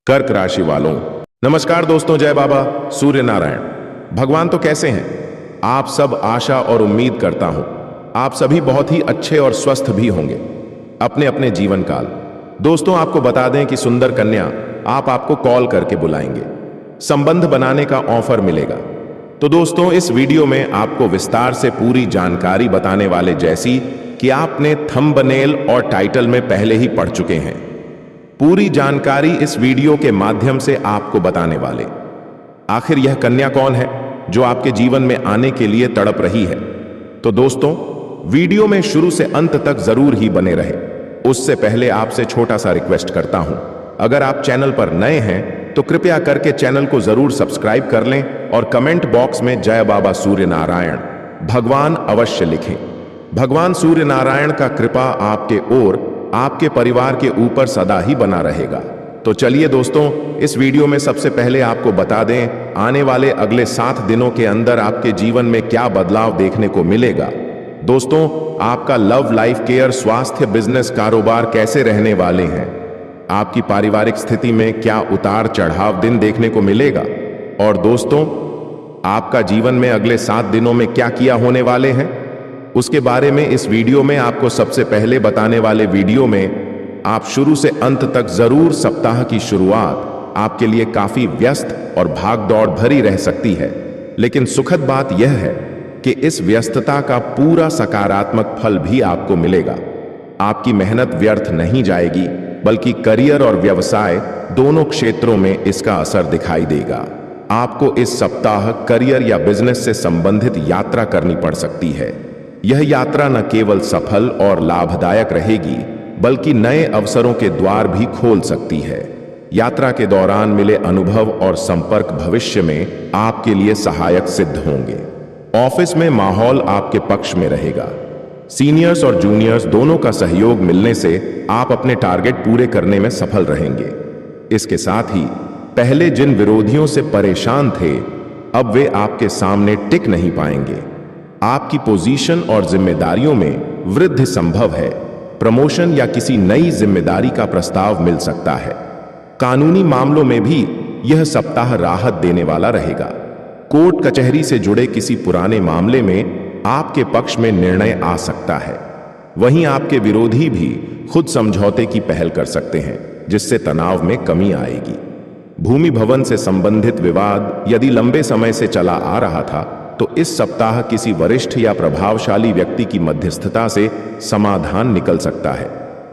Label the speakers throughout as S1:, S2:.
S1: कर्क राशि वालों, नमस्कार दोस्तों। जय बाबा सूर्य नारायण। भगवान तो कैसे हैं? आप सब आशा और उम्मीद करता हूं आप सभी बहुत ही अच्छे और स्वस्थ भी होंगे अपने अपने जीवन काल। दोस्तों, आपको बता दें कि सुंदर कन्या आपको कॉल करके बुलाएंगे, संबंध बनाने का ऑफर मिलेगा। तो दोस्तों, इस वीडियो में आपको विस्तार से पूरी जानकारी बताने वाले, जैसी कि आपने थंबनेल और टाइटल में पहले ही पढ़ चुके हैं। पूरी जानकारी इस वीडियो के माध्यम से आपको बताने वाले। आखिर यह कन्या कौन है जो आपके जीवन में आने के लिए तड़प रही है? तो दोस्तों, वीडियो में शुरू से अंत तक जरूर ही बने रहे। उससे पहले आपसे छोटा सा रिक्वेस्ट करता हूं, अगर आप चैनल पर नए हैं तो कृपया करके चैनल को जरूर सब्सक्राइब कर लें और कमेंट बॉक्स में जय बाबा सूर्य नारायण भगवान अवश्य लिखें। भगवान सूर्य नारायण का कृपा आपके और आपके परिवार के ऊपर सदा ही बना रहेगा। तो चलिए दोस्तों, इस वीडियो में सबसे पहले आपको बता दें आने वाले अगले 7 दिनों के अंदर आपके जीवन में क्या बदलाव देखने को मिलेगा। दोस्तों, आपका लव लाइफ, केयर, स्वास्थ्य, बिजनेस, कारोबार कैसे रहने वाले हैं? आपकी पारिवारिक स्थिति में क्या उतार चढ़ाव दिन देखने को मिलेगा? और दोस्तों, आपका जीवन में अगले 7 दिनों में क्या किया होने वाले हैं, उसके बारे में इस वीडियो में आपको सबसे पहले बताने वाले। वीडियो में आप शुरू से अंत तक जरूर। सप्ताह की शुरुआत आपके लिए काफी व्यस्त और भागदौड़ भरी रह सकती है, लेकिन सुखद बात यह है कि इस व्यस्तता का पूरा सकारात्मक फल भी आपको मिलेगा। आपकी मेहनत व्यर्थ नहीं जाएगी, बल्कि करियर और व्यवसाय दोनों क्षेत्रों में इसका असर दिखाई देगा। आपको इस सप्ताह करियर या बिजनेस से संबंधित यात्रा करनी पड़ सकती है। यह यात्रा न केवल सफल और लाभदायक रहेगी, बल्कि नए अवसरों के द्वार भी खोल सकती है। यात्रा के दौरान मिले अनुभव और संपर्क भविष्य में आपके लिए सहायक सिद्ध होंगे। ऑफिस में माहौल आपके पक्ष में रहेगा। सीनियर्स और जूनियर्स दोनों का सहयोग मिलने से आप अपने टारगेट पूरे करने में सफल रहेंगे। इसके साथ ही पहले जिन विरोधियों से परेशान थे, अब वे आपके सामने टिक नहीं पाएंगे। आपकी पोजीशन और जिम्मेदारियों में वृद्धि संभव है। प्रमोशन या किसी नई जिम्मेदारी का प्रस्ताव मिल सकता है। कानूनी मामलों में भी यह सप्ताह राहत देने वाला रहेगा। कोर्ट कचहरी से जुड़े किसी पुराने मामले में आपके पक्ष में निर्णय आ सकता है। वहीं आपके विरोधी भी खुद समझौते की पहल कर सकते हैं, जिससे तनाव में कमी आएगी। भूमि भवन से संबंधित विवाद यदि लंबे समय से चला आ रहा था, तो इस सप्ताह किसी वरिष्ठ या प्रभावशाली व्यक्ति की मध्यस्थता से समाधान निकल सकता है।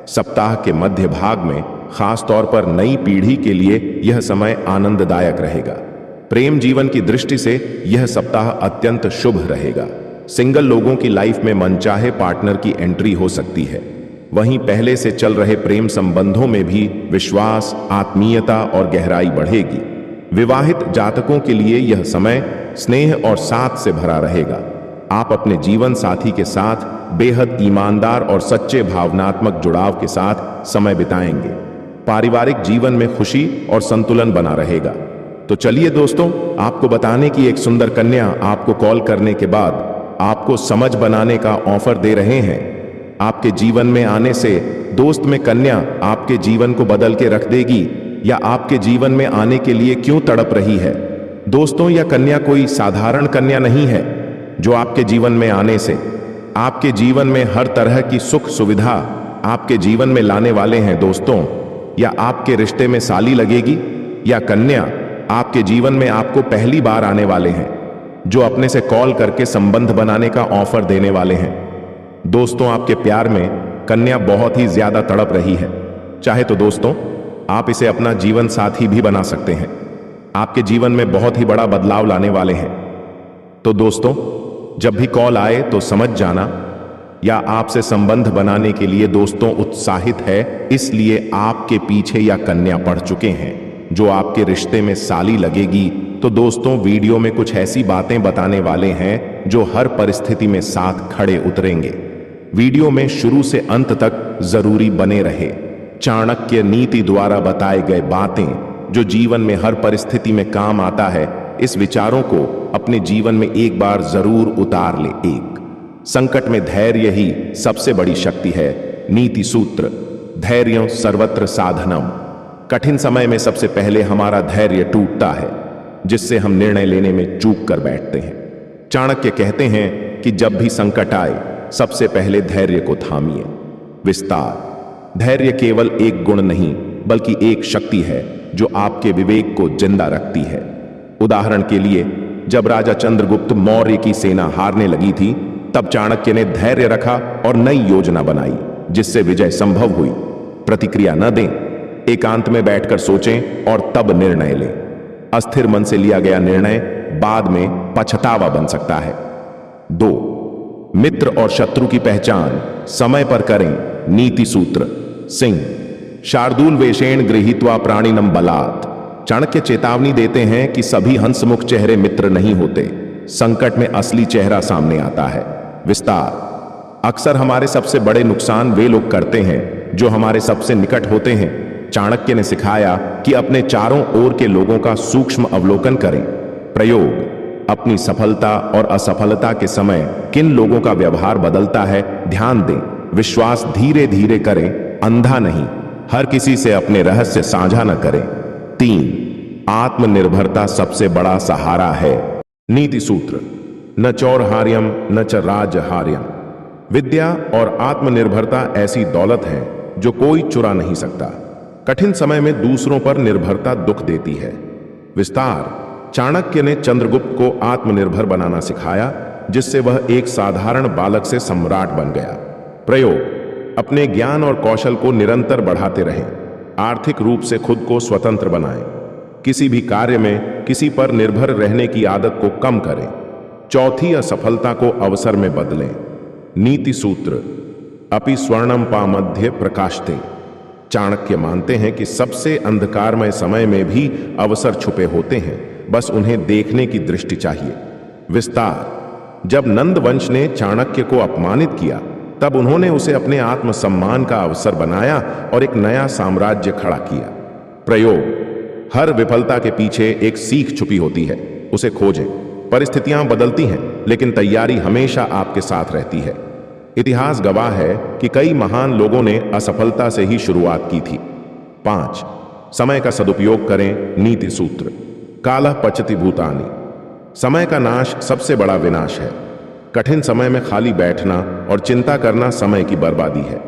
S1: सप्ताह के मध्य भाग में खास तौर पर नई पीढ़ी के लिए यह समय आनंददायक रहेगा। प्रेम जीवन की दृष्टि से यह सप्ताह अत्यंत शुभ रहेगा। सिंगल लोगों की लाइफ में मनचाहे पार्टनर की एंट्री हो सकती है। वहीं पहले से चल रहे प्रेम संबंधों में भी विश्वास, आत्मीयता और गहराई बढ़ेगी। विवाहित जातकों के लिए यह समय स्नेह और साथ से भरा रहेगा। आप अपने जीवन साथी के साथ बेहद ईमानदार और सच्चे भावनात्मक जुड़ाव के साथ समय बिताएंगे। पारिवारिक जीवन में खुशी और संतुलन बना रहेगा। तो चलिए दोस्तों, आपको बताने की एक सुंदर कन्या आपको कॉल करने के बाद आपको समझ बनाने का ऑफर दे रहे हैं। आपके जीवन में आने से दोस्त में कन्या आपके जीवन को बदल के रख देगी, या आपके जीवन में आने के लिए क्यों तड़प रही है? दोस्तों, यह कन्या कोई साधारण कन्या नहीं है जो आपके जीवन में आने से आपके जीवन में हर तरह की सुख सुविधा आपके जीवन में लाने वाले हैं। दोस्तों, या आपके रिश्ते में साली लगेगी, या कन्या आपके जीवन में आपको पहली बार आने वाले हैं, जो अपने से कॉल करके संबंध बनाने का ऑफर देने वाले हैं। दोस्तों, आपके प्यार में कन्या बहुत ही ज्यादा तड़प रही है। चाहे तो दोस्तों, आप इसे अपना जीवन साथी भी बना सकते हैं। आपके जीवन में बहुत ही बड़ा बदलाव लाने वाले हैं। तो दोस्तों, जब भी कॉल आए तो समझ जाना, या आपसे संबंध बनाने के लिए दोस्तों उत्साहित है, इसलिए आपके पीछे या कन्या पड़ चुके हैं जो आपके रिश्ते में साली लगेगी। तो दोस्तों, वीडियो में कुछ ऐसी बातें बताने वाले हैं जो हर परिस्थिति में साथ खड़े उतरेंगे। वीडियो में शुरू से अंत तक जरूरी बने रहे। चाणक्य नीति द्वारा बताए गए बातें जो जीवन में हर परिस्थिति में काम आता है, इस विचारों को अपने जीवन में एक बार जरूर उतार ले। एक संकट में धैर्य ही सबसे बड़ी शक्ति है। नीति सूत्र: धैर्य सर्वत्र साधनम। कठिन समय में सबसे पहले हमारा धैर्य टूटता है, जिससे हम निर्णय लेने में चूक कर बैठते हैं। चाणक्य कहते हैं कि जब भी संकट आए, सबसे पहले धैर्य को थामिए। विस्तार: धैर्य केवल एक गुण नहीं, बल्कि एक शक्ति है जो आपके विवेक को जिंदा रखती है। उदाहरण के लिए, जब राजा चंद्रगुप्त मौर्य की सेना हारने लगी थी, तब चाणक्य ने धैर्य रखा और नई योजना बनाई, जिससे विजय संभव हुई। प्रतिक्रिया न दें, एकांत में बैठकर सोचें और तब निर्णय लें। अस्थिर मन से लिया गया निर्णय बाद में पछतावा बन सकता है। 2. मित्र और शत्रु की पहचान समय पर करें। नीति सूत्र: सिंह शार्दूल वेशेण गृहीत्वा प्राणिनम बलात्। चाणक्य चेतावनी देते हैं कि सभी हंसमुख चेहरे मित्र नहीं होते। संकट में असली चेहरा सामने आता है। विस्तार: अक्सर हमारे सबसे बड़े नुकसान वे लोग करते हैं जो हमारे सबसे निकट होते हैं। चाणक्य ने सिखाया कि अपने चारों ओर के लोगों का सूक्ष्म अवलोकन करें। प्रयोग: अपनी सफलता और असफलता के समय किन लोगों का व्यवहार बदलता है, ध्यान दें। विश्वास धीरे धीरे करें, अंधा नहीं। हर किसी से अपने रहस्य साझा न करें। 3. आत्मनिर्भरता सबसे बड़ा सहारा है। नीति सूत्र: न चौरहार्यम न च राजहार्यम। विद्या और आत्मनिर्भरता ऐसी दौलत है जो कोई चुरा नहीं सकता। कठिन समय में दूसरों पर निर्भरता दुख देती है। विस्तार: चाणक्य ने चंद्रगुप्त को आत्मनिर्भर बनाना सिखाया, जिससे वह एक साधारण बालक से सम्राट बन गया। प्रयोग: अपने ज्ञान और कौशल को निरंतर बढ़ाते रहें। आर्थिक रूप से खुद को स्वतंत्र बनाएं। किसी भी कार्य में किसी पर निर्भर रहने की आदत को कम करें। चौथी असफलता को अवसर में बदलें। नीति सूत्र: अपि स्वर्णम पामध्य प्रकाशते। चाणक्य मानते हैं कि सबसे अंधकारमय समय में भी अवसर छुपे होते हैं, बस उन्हें देखने की दृष्टि चाहिए। विस्तार: जब नंद वंश ने चाणक्य को अपमानित किया, तब उन्होंने उसे अपने आत्मसम्मान का अवसर बनाया और एक नया साम्राज्य खड़ा किया। प्रयोग: हर विफलता के पीछे एक सीख छुपी होती है, उसे खोजें। परिस्थितियां बदलती हैं, लेकिन तैयारी हमेशा आपके साथ रहती है। इतिहास गवाह है कि कई महान लोगों ने असफलता से ही शुरुआत की थी। 5. समय का सदुपयोग करें। नीति सूत्र: कालः पचति भूतानि। समय का नाश सबसे बड़ा विनाश है। कठिन समय में खाली बैठना और चिंता करना समय की बर्बादी है।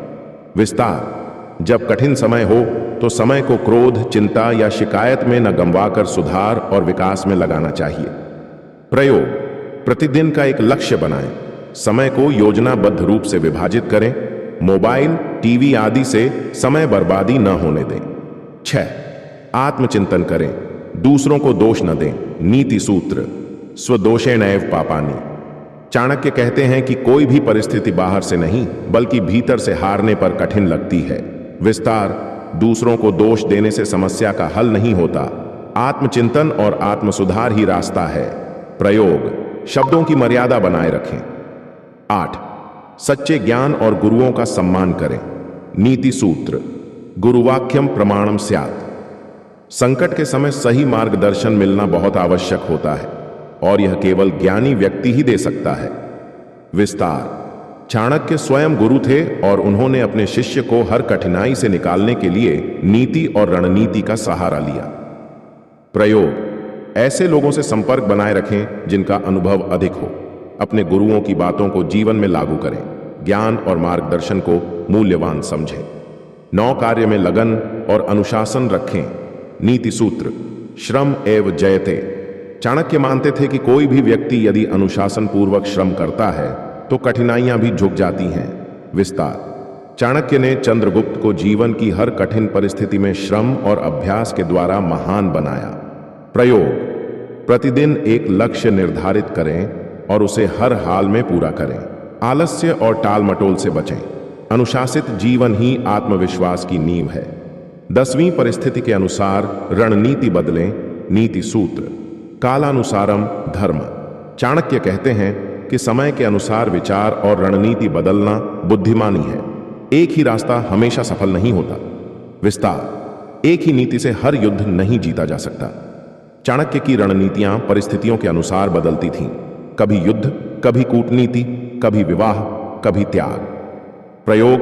S1: विस्तार: जब कठिन समय हो तो समय को क्रोध, चिंता या शिकायत में न गंवाकर सुधार और विकास में लगाना चाहिए। प्रयोग: प्रतिदिन का एक लक्ष्य बनाएं। समय को योजनाबद्ध रूप से विभाजित करें। मोबाइल, टीवी आदि से समय बर्बादी न होने दें। 6. आत्मचिंतन करें, दूसरों को दोष न दें। नीति सूत्र: स्वदोषेणैव पापानि। चाणक्य कहते हैं कि कोई भी परिस्थिति बाहर से नहीं, बल्कि भीतर से हारने पर कठिन लगती है। विस्तार: दूसरों को दोष देने से समस्या का हल नहीं होता। आत्मचिंतन और आत्मसुधार ही रास्ता है। प्रयोग: शब्दों की मर्यादा बनाए रखें। 8. सच्चे ज्ञान और गुरुओं का सम्मान करें। नीति सूत्र: गुरुवाक्यम प्रमाणम स्यात्। संकट के समय सही मार्गदर्शन मिलना बहुत आवश्यक होता है, और यह केवल ज्ञानी व्यक्ति ही दे सकता है। विस्तार: चाणक्य स्वयं गुरु थे और उन्होंने अपने शिष्य को हर कठिनाई से निकालने के लिए नीति और रणनीति का सहारा लिया। प्रयोग: ऐसे लोगों से संपर्क बनाए रखें जिनका अनुभव अधिक हो। अपने गुरुओं की बातों को जीवन में लागू करें। ज्ञान और मार्गदर्शन को मूल्यवान समझें। 9. कार्य में लगन और अनुशासन रखें। नीति सूत्र: श्रम एव जयते। चाणक्य मानते थे कि कोई भी व्यक्ति यदि अनुशासन पूर्वक श्रम करता है तो कठिनाइयां भी झुक जाती हैं। विस्तार: चाणक्य ने चंद्रगुप्त को जीवन की हर कठिन परिस्थिति में श्रम और अभ्यास के द्वारा महान बनाया। प्रयोग: प्रतिदिन एक लक्ष्य निर्धारित करें और उसे हर हाल में पूरा करें। आलस्य और टालमटोल से बचें। अनुशासित जीवन ही आत्मविश्वास की नींव है। 10वीं परिस्थिति के अनुसार रणनीति बदलें। नीति सूत्र: कालानुसारम धर्म। चाणक्य कहते हैं कि समय के अनुसार विचार और रणनीति बदलना बुद्धिमानी है। एक ही रास्ता हमेशा सफल नहीं होता। विस्तार: एक ही नीति से हर युद्ध नहीं जीता जा सकता। चाणक्य की रणनीतियां परिस्थितियों के अनुसार बदलती थीं। कभी युद्ध, कभी कूटनीति, कभी विवाह, कभी त्याग। प्रयोग: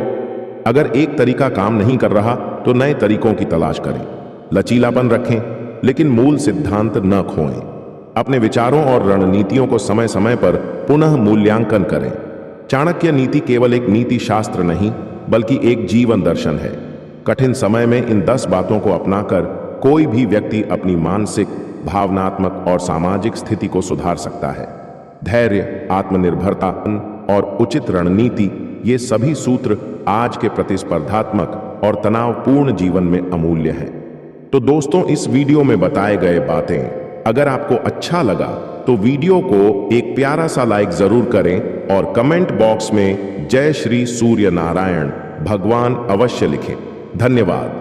S1: अगर एक तरीका काम नहीं कर रहा तो नए तरीकों की तलाश करें। लचीलापन रखें, लेकिन मूल सिद्धांत न खोएं। अपने विचारों और रणनीतियों को समय समय पर पुनः मूल्यांकन करें। चाणक्य नीति केवल एक नीति शास्त्र नहीं, बल्कि एक जीवन दर्शन है। कठिन समय में इन 10 बातों को अपनाकर कोई भी व्यक्ति अपनी मानसिक, भावनात्मक और सामाजिक स्थिति को सुधार सकता है। धैर्य, आत्मनिर्भरता और उचित रणनीति, ये सभी सूत्र आज के प्रतिस्पर्धात्मक और तनावपूर्ण जीवन में अमूल्य हैं। तो दोस्तों, इस वीडियो में बताए गए बातें अगर आपको अच्छा लगा तो वीडियो को एक प्यारा सा लाइक जरूर करें और कमेंट बॉक्स में जय श्री सूर्य नारायण भगवान अवश्य लिखें। धन्यवाद।